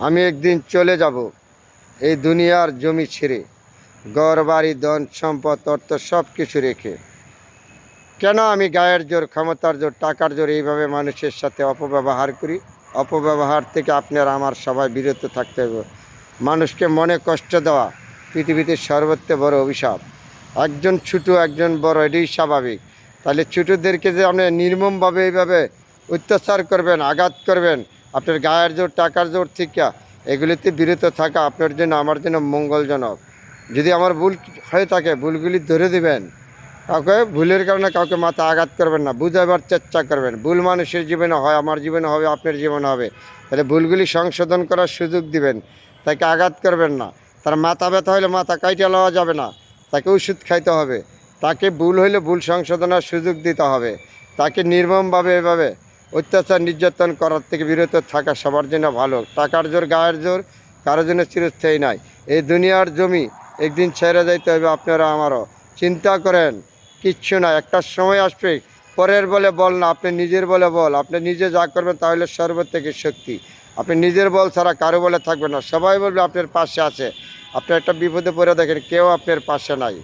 আমি একদিন চলে যাব এই দুনিয়ার জমি ছেড়ে, ঘর বাড়ি ধন সম্পদ অর্থ সব কিছু রেখে। কেন আমি গায়ের জোর, ক্ষমতার জোর, টাকার জোর এইভাবে মানুষের সাথে অপব্যবহার করি? অপব্যবহার থেকে আপনার আমার সবাই বিরত থাকতে হবে। মানুষকে মনে কষ্ট দেওয়া পৃথিবীতে সর্বত্র বড় অভিশাপ। একজন ছোটো একজন বড়, এটাই স্বাভাবিক। তাহলে ছোটোদেরকে যে আপনি নির্মমভাবে এইভাবে অত্যাচার করবেন, আঘাত করবেন, আপনার গায়ের জোর টাকার জোর থেকে এগুলিতে বিরত থাকা আপনার জন্য আমার জন্য মঙ্গলজনক। যদি আমার ভুল হয়ে থাকে ভুলগুলি ধরে দিবেন, কাউকে ভুলের কারণে কাউকে মাথা আঘাত করবেন না, বুঝাবার চেষ্টা করবেন। ভুল মানুষের জীবনে হয়, আমার জীবনে হবে, আপনার জীবনে হবে। তাহলে ভুলগুলি সংশোধন করার সুযোগ দিবেন, তাকে আঘাত করবেন না। তার মাথা ব্যথা হলে মাথা কাইটে লওয়া যাবে না, তাকে ওষুধ খাইতে হবে। তাকে ভুল হইলে ভুল সংশোধনের সুযোগ দিতে হবে। তাকে নির্মমভাবে এভাবে অত্যাচার নির্যাতন করার থেকে বিরত থাকা সবার জন্য ভালো। টাকার জোর গায়ের জোর কারোর জন্য চিরস্থায়ী নাই। এই দুনিয়ার জমি একদিন ছেড়ে যাইতে হবে আপনারা আমারও। চিন্তা করেন, কিচ্ছু না, একটা সময় আসবে পরের বলে বল না, আপনি নিজের বলে বল। আপনি নিজে যা করবেন তাহলে সর্ব থেকে শক্তি। আপনি নিজের বল ছাড়া কারো বলে থাকবেন না। সবাই বলবে আপনার পাশে আছে, আপনি একটা বিপদে পড়ে দেখেন কেউ আপনার পাশে নাই।